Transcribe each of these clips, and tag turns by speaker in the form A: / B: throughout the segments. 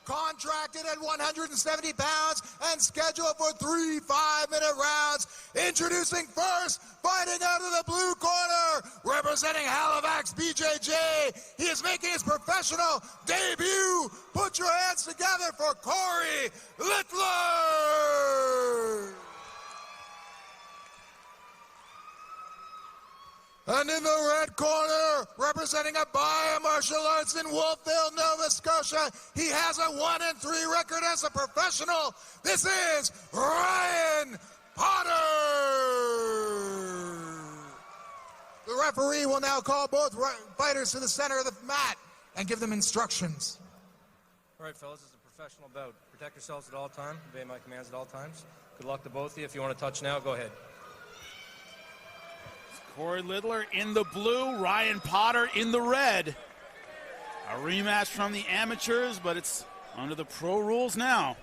A: contracted at 170 pounds and scheduled for 3 5-minute rounds. Introducing first, fighting out of the blue corner, representing Halifax BJJ. He is making his professional debut. Put your hands together for Corey Littler. And in the red corner, representing Abhaya Martial Arts in Wolfville, Nova Scotia, he has a 1-3 record as a professional. This is Ryan Potter. The referee will now call both fighters to the center of the mat and give them instructions.
B: All right, fellas, it's a professional bout. Protect yourselves at all times. Obey my commands at all times. Good luck to both of you. If you want to touch now, go ahead.
C: Corey Littler in the blue, Ryan Potter in the red. A rematch from the amateurs, but it's under the pro rules now.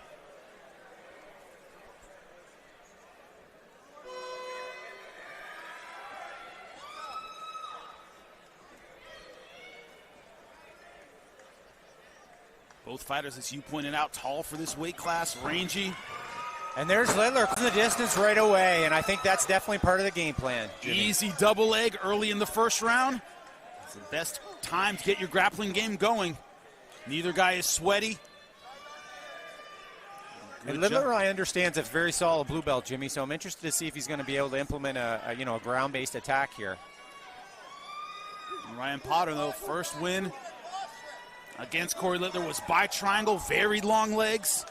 C: Both fighters, as you pointed out, tall for this weight class, rangy.
D: And there's Littler from the distance right away, and I think that's definitely part of the game plan, Jimmy.
C: Easy double leg early in the first round. It's the best time to get your grappling game going. Neither guy is sweaty.
D: And Littler, I understand, is a very solid blue belt, Jimmy, so I'm interested to see if he's going to be able to implement a ground-based attack here.
C: And Ryan Potter, though, first win against Corey Littler was by triangle, very long legs.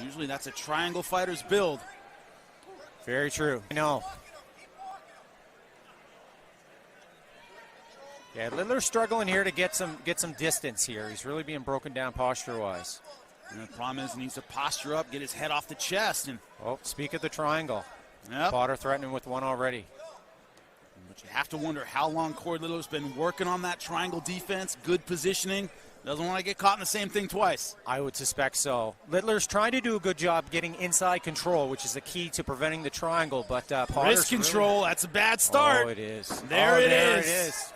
C: Usually that's a triangle fighter's build.
D: Very true. I know. Yeah, Littler's struggling here to get some distance here. He's really being broken down posture-wise.
C: And the problem is he needs to posture up, get his head off the chest. And
D: speak of the triangle.
C: Yep.
D: Potter threatening with one already.
C: But you have to wonder how long Corey Littler's been working on that triangle defense, good positioning. Doesn't want to get caught in the same thing twice.
D: I would suspect so. Littler's trying to do a good job getting inside control, which is the key to preventing the triangle. But Potter's
C: wrist control, that's a bad start.
D: Oh, it is.
C: There it is.
D: It is.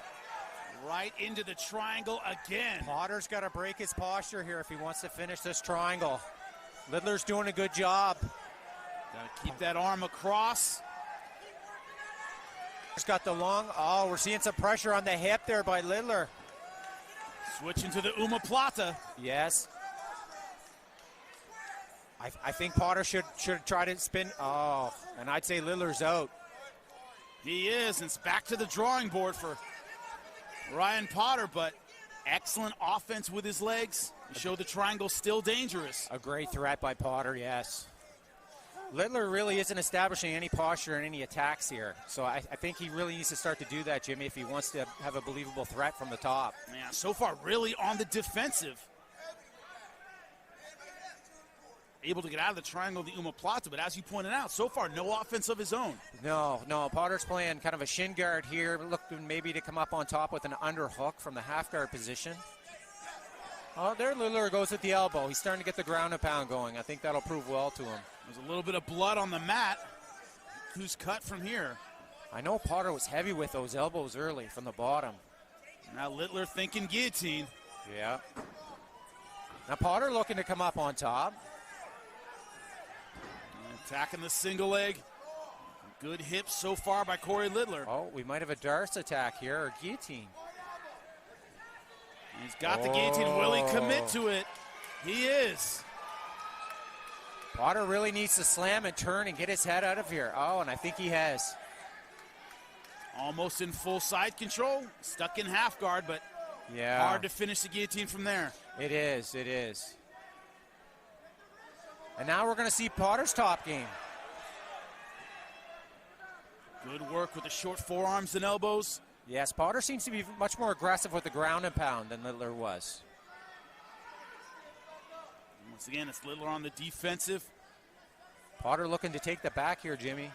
C: Right into the triangle again.
D: Potter's got to break his posture here if he wants to finish this triangle. Littler's doing a good job.
C: Got to keep that arm across.
D: He's got the long, we're seeing some pressure on the hip there by Littler.
C: Switching to the omoplata.
D: Yes. I think Potter should try to spin. And I'd say Littler's out.
C: He is. And it's back to the drawing board for Ryan Potter, but excellent offense with his legs. He showed the triangle still dangerous.
D: A great threat by Potter, yes. Littler really isn't establishing any posture and any attacks here. So I think he really needs to start to do that, Jimmy, if he wants to have a believable threat from the top.
C: Yeah, so far really on the defensive. Able to get out of the triangle of the omoplata, but as you pointed out, so far no offense of his own.
D: No, Potter's playing kind of a shin guard here, looking maybe to come up on top with an underhook from the half guard position. Oh, there Littler goes with the elbow. He's starting to get the ground and pound going. I think that'll prove well to him.
C: There's a little bit of blood on the mat. Who's cut from here?
D: I know Potter was heavy with those elbows early from the bottom.
C: Now Littler thinking guillotine.
D: Yeah. Now Potter looking to come up on top.
C: Attacking the single leg. Good hips so far by Corey Littler.
D: Oh, we might have a Darce attack here, or guillotine.
C: He's got the guillotine. Will he commit to it? He is.
D: Potter really needs to slam and turn and get his head out of here. Oh, and I think he has.
C: Almost in full side control. Stuck in half guard, but
D: yeah,
C: hard to finish the guillotine from there.
D: It is, it is. And now we're going to see Potter's top game.
C: Good work with the short forearms and elbows.
D: Yes, Potter seems to be much more aggressive with the ground and pound than Littler was.
C: Once again, it's Littler on the defensive.
D: Potter looking to take the back here, Jimmy.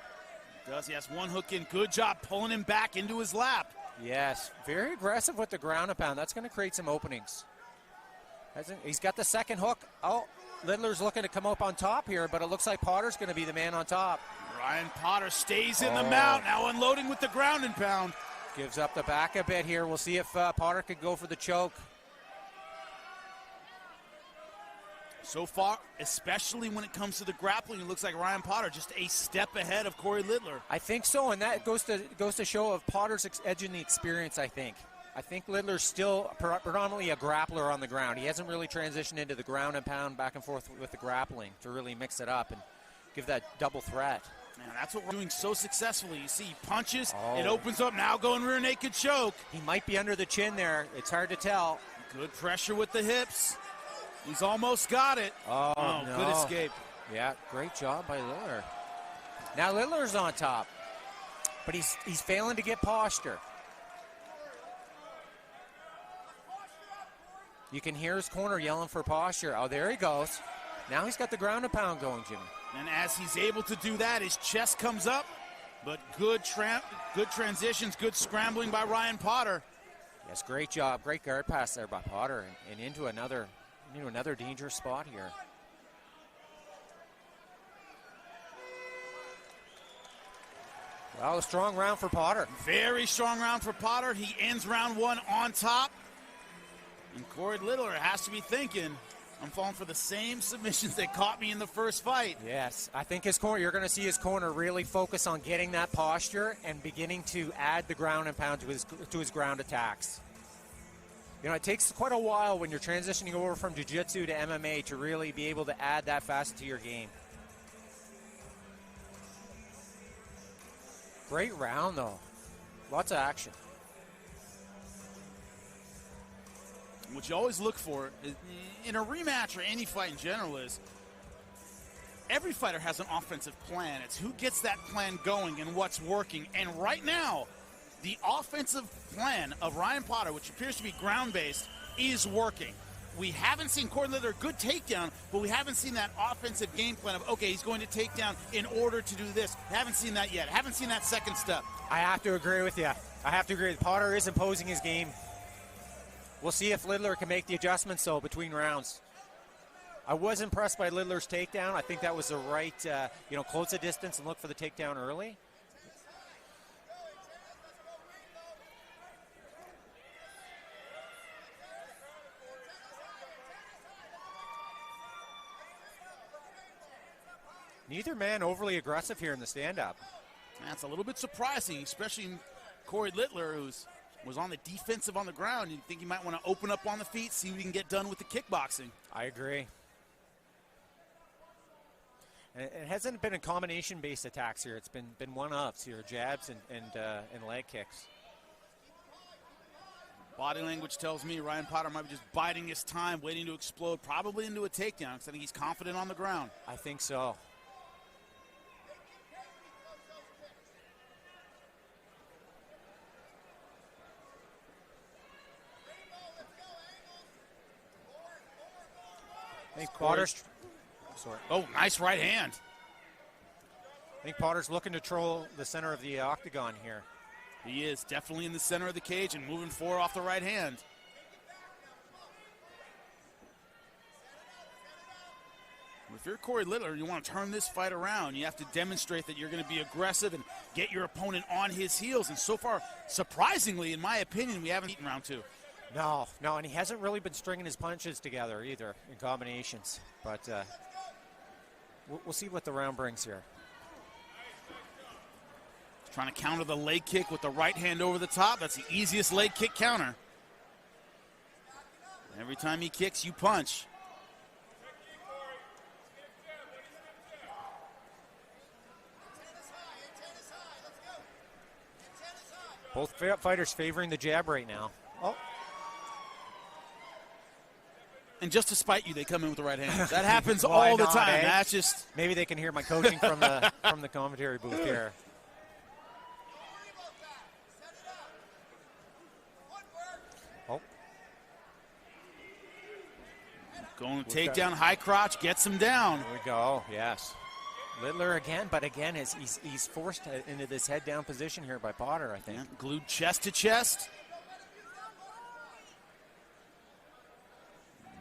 C: He does. He has one hook in. Good job pulling him back into his lap.
D: Yes, very aggressive with the ground and pound. That's going to create some openings. He's got the second hook. Oh, Littler's looking to come up on top here, but it looks like Potter's going to be the man on top.
C: Ryan Potter stays in the mount, now unloading with the ground and pound.
D: Gives up the back a bit here. We'll see if Potter could go for the choke.
C: So far, especially when it comes to the grappling, it looks like Ryan Potter just a step ahead of Corey Littler.
D: I think so, and that goes to show of Potter's edge in the experience, I think. I think Littler's still predominantly a grappler on the ground. He hasn't really transitioned into the ground and pound back and forth with the grappling to really mix it up and give that double threat.
C: Man, that's what we're doing so successfully. You see, he punches, it opens up, now going rear naked choke.
D: He might be under the chin there. It's hard to tell.
C: Good pressure with the hips. He's almost got it.
D: Oh, no.
C: Good escape.
D: Yeah, great job by Littler. Now Littler's on top, but he's failing to get posture. You can hear his corner yelling for posture. Oh, there he goes. Now he's got the ground and pound going, Jimmy.
C: And as he's able to do that, his chest comes up, but good transitions, good scrambling by Ryan Potter.
D: Yes, great job. Great guard pass there by Potter and into another dangerous spot here. Well, a strong round for Potter.
C: Very strong round for Potter. He ends round one on top. And Corey Littler has to be thinking, I'm falling for the same submissions that caught me in the first fight.
D: Yes, I think his corner, you're going to see his corner really focus on getting that posture and beginning to add the ground and pound to his ground attacks. You know, it takes quite a while when you're transitioning over from jiu-jitsu to MMA to really be able to add that facet to your game. Great round, though. Lots of action.
C: What you always look for in a rematch or any fight in general is every fighter has an offensive plan. It's who gets that plan going and what's working. And right now, the offensive plan of Ryan Potter, which appears to be ground-based, is working. We haven't seen Corey Littler, good takedown, but we haven't seen that offensive game plan of, okay, he's going to take down in order to do this. Haven't seen that yet. Haven't seen that second step.
D: I have to agree with you. Potter is imposing his game. We'll see if Littler can make the adjustments, though, between rounds. I was impressed by Littler's takedown. I think that was the right, close the distance and look for the takedown early. Neither man overly aggressive here in the stand-up.
C: That's a little bit surprising, especially Corey Littler, was on the defensive on the ground. You think he might want to open up on the feet, see what he can get done with the kickboxing.
D: I agree. And it hasn't been a combination-based attacks here. It's been one-ups here, jabs and leg kicks.
C: Body language tells me Ryan Potter might be just biding his time, waiting to explode, probably into a takedown, because I think he's confident on the ground.
D: I think so. I think Potter's. Sorry.
C: Oh, nice right hand.
D: I think Potter's looking to troll the center of the octagon here.
C: He is definitely in the center of the cage and moving forward off the right hand. If you're Corey Littler, you want to turn this fight around. You have to demonstrate that you're going to be aggressive and get your opponent on his heels. And so far, surprisingly, in my opinion, we haven't eaten round two.
D: No, and he hasn't really been stringing his punches together either in combinations. But we'll see what the round brings here.
C: Trying to counter the leg kick with the right hand over the top. That's the easiest leg kick counter. Every time he kicks, you punch.
D: Both fighters favoring the jab right now. Oh.
C: And just to spite you, they come in with the right hand. That happens all the time. That's just
D: maybe they can hear my coaching from the commentary booth here. Oh.
C: Going to take down high crotch, gets him down.
D: There we go. Yes. Littler again, but again, he's forced into this head-down position here by Potter, I think.
C: Yeah, glued chest to chest.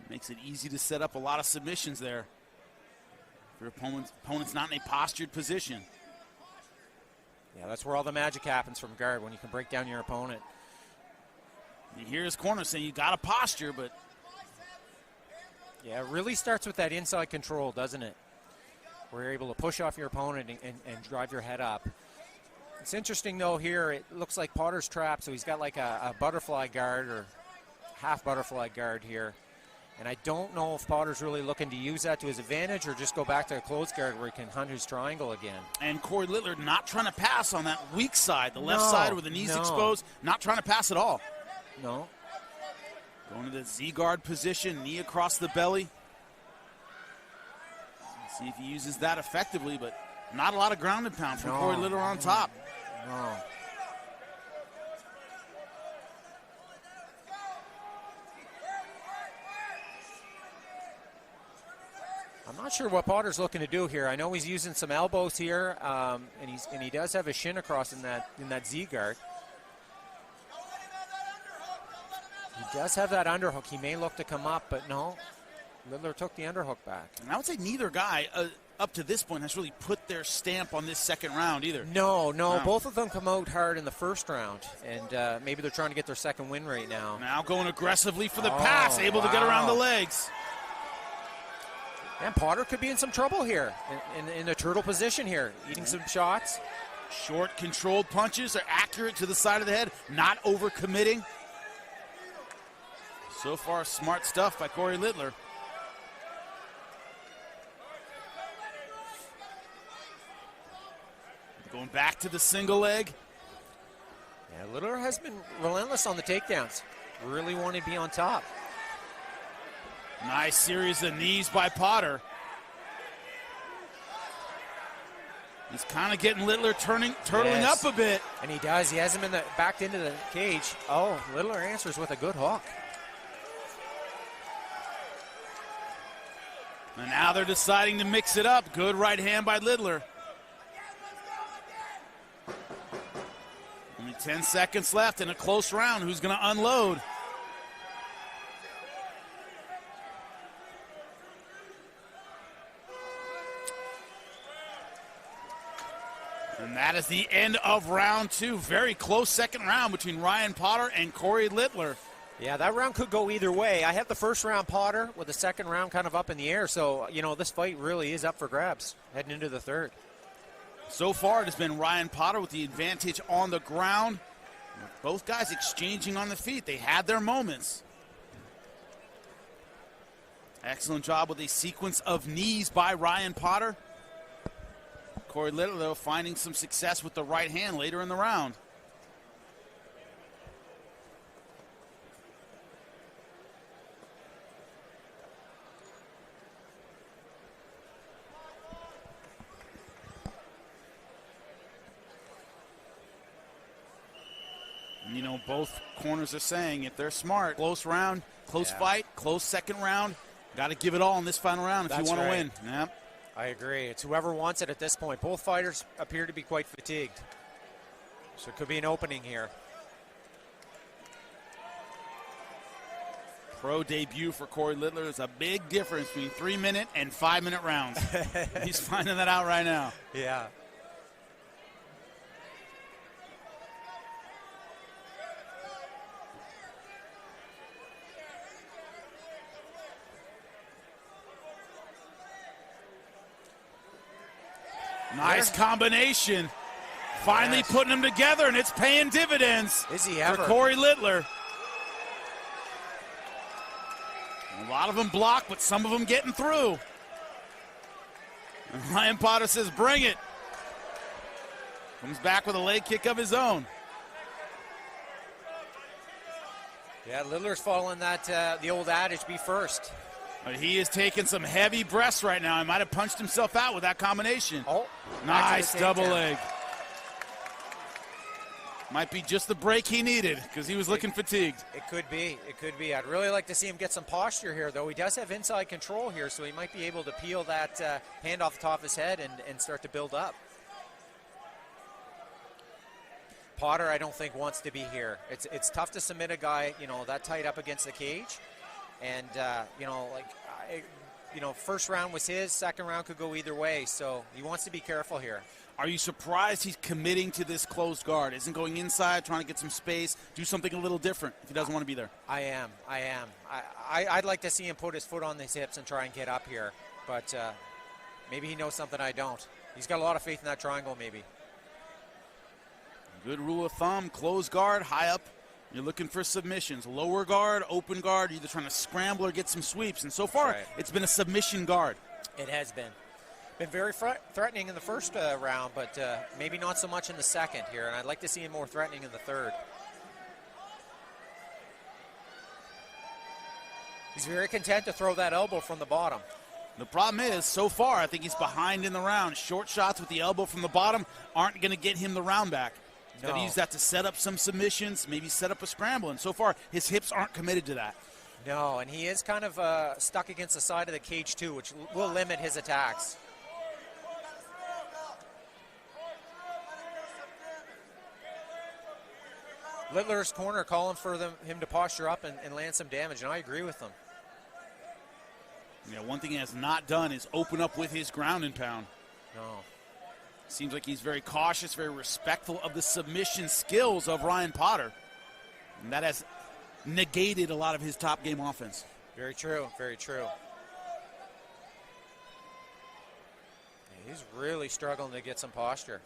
C: Makes it easy to set up a lot of submissions there. If your opponent's not in a postured position.
D: Yeah, that's where all the magic happens from guard, when you can break down your opponent.
C: You hear his corner saying you got a posture, but
D: Yeah, it really starts with that inside control, doesn't it? Where you're able to push off your opponent and drive your head up. It's interesting, though, here it looks like Potter's trapped, so he's got like a butterfly guard or half butterfly guard here. And I don't know if Potter's really looking to use that to his advantage or just go back to a closed guard where he can hunt his triangle again.
C: And Corey Littler not trying to pass on that weak side, the left side with the knees exposed, not trying to pass at all.
D: No.
C: Going to the Z-guard position, knee across the belly. Let's see if he uses that effectively, but not a lot of ground and pound from Corey Littler on top.
D: No. I'm not sure what Potter's looking to do here. I know he's using some elbows here, and he does have a shin across in that Z guard. He does have that underhook. He may look to come up, but no. Littler took the underhook back.
C: And I would say neither guy up to this point has really put their stamp on this second round either.
D: No. Both of them come out hard in the first round, and maybe they're trying to get their second win right now.
C: Now going aggressively for the pass, able to get around the legs.
D: And Potter could be in some trouble here, in a turtle position here, eating some shots.
C: Short, controlled punches are accurate to the side of the head, not overcommitting. So far, smart stuff by Corey Littler. Going back to the single leg.
D: Yeah, Littler has been relentless on the takedowns. Really want to be on top.
C: Nice series of knees by Potter. He's kind of getting Littler turtling up a bit.
D: And he does. He has him backed into the cage. Oh, Littler answers with a good hook.
C: And now they're deciding to mix it up. Good right hand by Littler. Only 10 seconds left in a close round. Who's going to unload? And that is the end of round two. Very close second round between Ryan Potter and Corey Littler.
D: Yeah, that round could go either way. I have the first round Potter with the second round kind of up in the air. So, this fight really is up for grabs heading into the third.
C: So far, it has been Ryan Potter with the advantage on the ground. Both guys exchanging on the feet. They had their moments. Excellent job with a sequence of knees by Ryan Potter. Corey Littler, though, finding some success with the right hand later in the round. Both corners are saying if they're smart, close round, close fight, close second round, got to give it all in this final round if you want to win. Yep.
D: I agree. It's whoever wants it at this point. Both fighters appear to be quite fatigued. So it could be an opening here.
C: Pro debut for Corey Littler is a big difference between 3-minute and 5-minute rounds. He's finding that out right now.
D: Yeah.
C: Nice combination. Finally putting them together, and it's paying dividends.
D: Is he ever?
C: For Corey Littler. A lot of them blocked, but some of them getting through. And Ryan Potter says, bring it. Comes back with a leg kick of his own.
D: Yeah, Littler's following that the old adage, be first.
C: But he is taking some heavy breaths right now. He might have punched himself out with that combination.
D: Oh,
C: nice double leg. Might be just the break he needed because he was looking fatigued.
D: It could be. It could be. I'd really like to see him get some posture here, though. He does have inside control here, so he might be able to peel that hand off the top of his head and start to build up. Potter, I don't think, wants to be here. It's tough to submit a guy, that tight up against the cage. And, first round was his, second round could go either way, so he wants to be careful here.
C: Are you surprised he's committing to this closed guard? Isn't going inside, trying to get some space, do something a little different if he doesn't want to be there?
D: I am. I'd like to see him put his foot on his hips and try and get up here, but maybe he knows something I don't. He's got a lot of faith in that triangle, maybe.
C: Good rule of thumb, closed guard, high up. You're looking for submissions. Lower guard, open guard, you're either trying to scramble or get some sweeps. And so far, It's been a submission guard.
D: It has been. Been very threatening in the first round, but maybe not so much in the second here. And I'd like to see him more threatening in the third. He's very content to throw that elbow from the bottom.
C: The problem is, so far, I think he's behind in the round. Short shots with the elbow from the bottom aren't going to get him the round back. He's got to use that to set up some submissions, maybe set up a scramble. And so far, his hips aren't committed to that.
D: No, and he is kind of stuck against the side of the cage, too, which will limit his attacks. Littler's corner calling for him to posture up and land some damage, and I agree with them.
C: Yeah, one thing he has not done is open up with his ground and pound.
D: No.
C: Seems like he's very cautious, very respectful of the submission skills of Ryan Potter. And that has negated a lot of his top game offense.
D: Very true, very true. Yeah, he's really struggling to get some posture.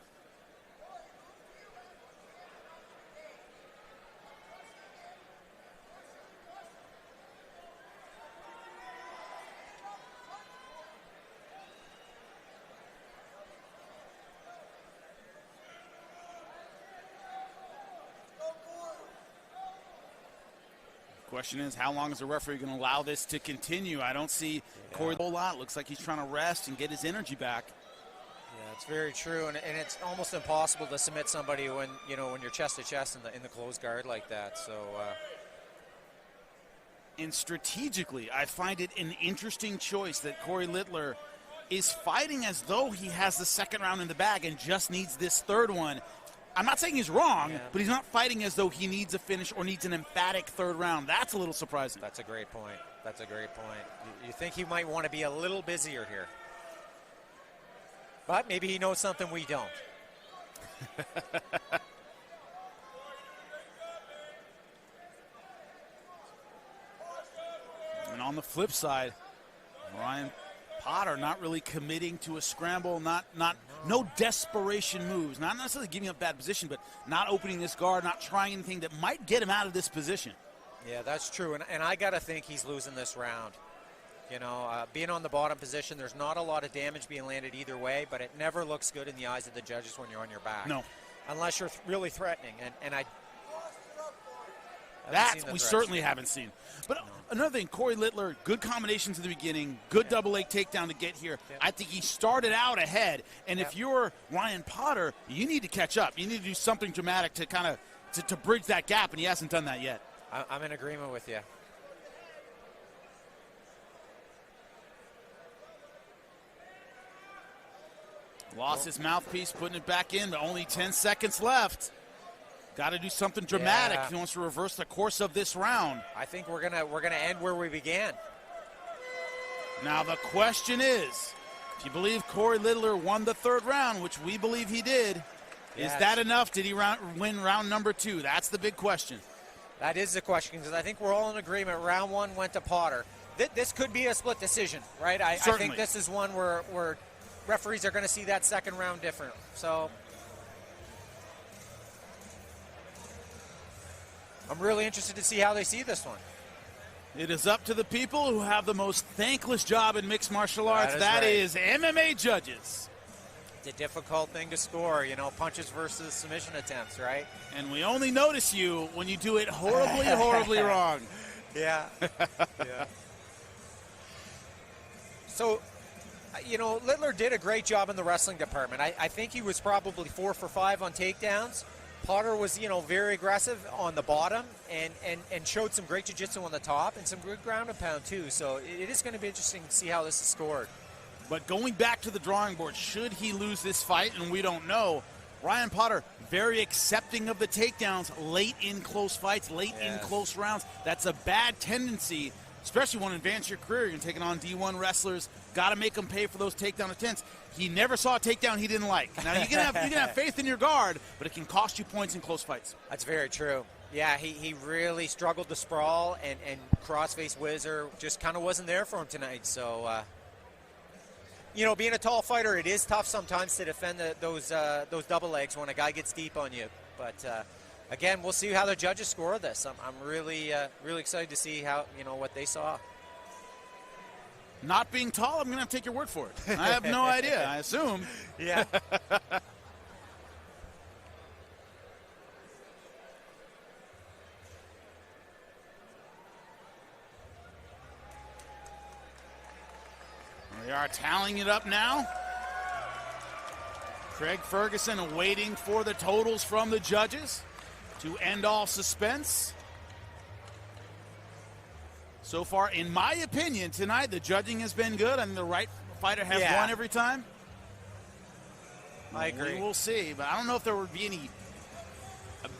C: Question is, how long is the referee going to allow this to continue? I don't see Corey a whole lot. Looks like he's trying to rest and get his energy back.
D: Yeah, it's very true, and it's almost impossible to submit somebody when you're chest to chest in the closed guard like that. So.
C: And strategically, I find it an interesting choice that Corey Littler is fighting as though he has the second round in the bag and just needs this third one. I'm not saying he's wrong, but he's not fighting as though he needs a finish or needs an emphatic third round. That's a little surprising.
D: That's a great point. That's a great point. You think he might want to be a little busier here. But maybe he knows something we don't.
C: And on the flip side, Ryan Potter not really committing to a scramble, no desperation moves, not necessarily giving up bad position, but not opening this guard, not trying anything that might get him out of this position.
D: Yeah, that's true, and I got to think he's losing this round. Being on the bottom position, there's not a lot of damage being landed either way, but it never looks good in the eyes of the judges when you're on your back.
C: No.
D: Unless you're really threatening, and I...
C: That we certainly haven't seen. But another thing, Corey Littler, good combinations in the beginning, good double leg takedown to get here. Yeah. I think he started out ahead, and if you're Ryan Potter, you need to catch up. You need to do something dramatic to kind of to bridge that gap, and he hasn't done that yet.
D: I'm in agreement with you.
C: Lost his mouthpiece, putting it back in, but only 10 seconds left. Got to do something dramatic if he wants to reverse the course of this round.
D: I think we're gonna end where we began.
C: Now the question is, if you believe Corey Littler won the third round, which we believe he did, is that enough? Did he win round number 2? That's the big question.
D: That is the question, because I think we're all in agreement. Round 1 went to Potter. This could be a split decision, right? I think this is one where referees are going to see that second round different. So I'm really interested to see how they see this one.
C: It is up to the people who have the most thankless job in mixed martial arts. That is MMA judges.
D: It's a difficult thing to score, punches versus submission attempts, right?
C: And we only notice you when you do it horribly, horribly wrong.
D: Yeah. So, Littler did a great job in the wrestling department. I think he was probably 4 for 5 on takedowns. Potter was, very aggressive on the bottom and showed some great jiu-jitsu on the top and some good ground and pound too. So it is going to be interesting to see how this is scored.
C: But going back to the drawing board, should he lose this fight, and we don't know, Ryan Potter very accepting of the takedowns late in close fights, late in close rounds. That's a bad tendency especially when you advance your career, you're taking on D1 wrestlers, got to make them pay for those takedown attempts. He never saw a takedown he didn't like. Now, you can have faith in your guard, but it can cost you points in close fights.
D: That's very true. Yeah, he really struggled to sprawl, and crossface whizzer just kind of wasn't there for him tonight. So, being a tall fighter, it is tough sometimes to defend those double legs when a guy gets deep on you. But again, we'll see how the judges score this. I'm really excited to see how what they saw.
C: Not being tall, I'm going to have to take your word for it. I have no idea. I assume.
D: Yeah.
C: We are tallying it up now. Craig Ferguson awaiting for the totals from the judges to end all suspense. So far, in my opinion, tonight, the judging has been good. I think the right fighter has won every time.
D: I agree.
C: We will see, but I don't know if there would be any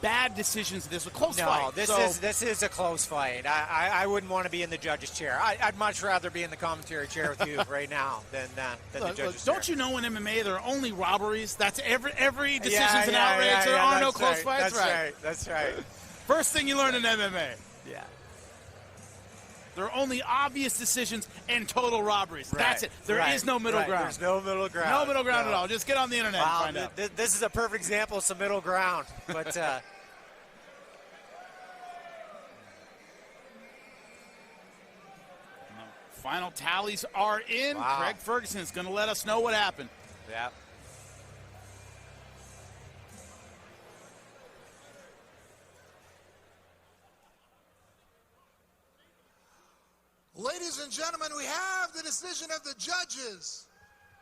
C: bad decisions. This was a close fight.
D: No, this is a close fight. I wouldn't want to be in the judge's chair. I'd much rather be in the commentary chair with you right now than the judge's chair.
C: Don't you know in MMA there are only robberies? That's every decision's an outrage. There are no close fights.
D: That's right.
C: First thing you learn in MMA.
D: Yeah.
C: There are only obvious decisions and total robberies. Right. That's it. There is no middle ground.
D: There's no middle ground.
C: No middle ground at all. Just get on the internet and find out.
D: This is a perfect example of some middle ground. But
C: final tallies are in.
D: Wow.
C: Craig Ferguson is going to let us know what happened.
D: Yeah.
A: Ladies and gentlemen, we have the decision of the judges.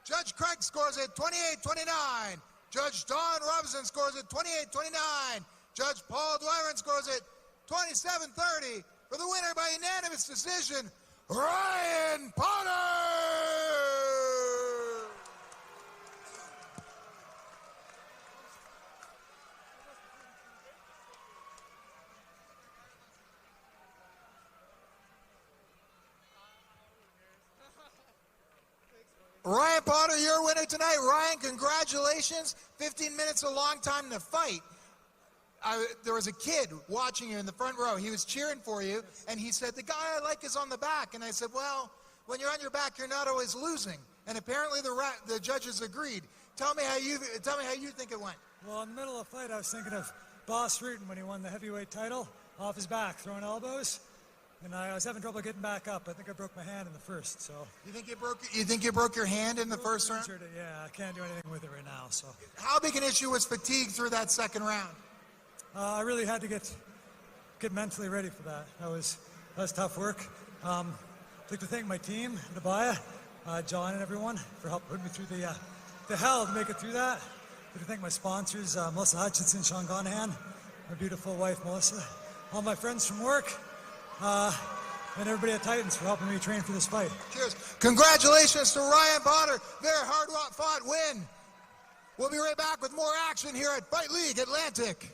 A: Judge Craig scores it 28-29. Judge Don Robinson scores it 28-29. Judge Paul Dwyron scores it 27-30. For the winner by unanimous decision, Ryan Potter! Ryan Potter, your winner tonight. Ryan, congratulations. 15 minutes, a long time to fight. There was a kid watching you in the front row. He was cheering for you, and he said, the guy I like is on the back. And I said, well, when you're on your back, you're not always losing. And apparently the judges agreed. Tell me how you think it went.
E: Well, in the middle of the fight, I was thinking of Boss Rutan when he won the heavyweight title, off his back, throwing elbows. And I was having trouble getting back up. I think I broke my hand in the first. So
A: you think you broke your hand in the first round?
E: Yeah, I can't do anything with it right now. So
A: how big an issue was fatigue through that second round?
E: I really had to get mentally ready for that. That was tough work. I'd like to thank my team at Abhaya, John and everyone, for helping put me through the hell to make it through that. I'd like to thank my sponsors, Melissa Hutchinson, Sean Gonahan, my beautiful wife Melissa, all my friends from work, and everybody at Titans for helping me train for this fight.
A: Cheers. Congratulations to Ryan Potter. Very hard-fought win. We'll be right back with more action here at Fight League Atlantic.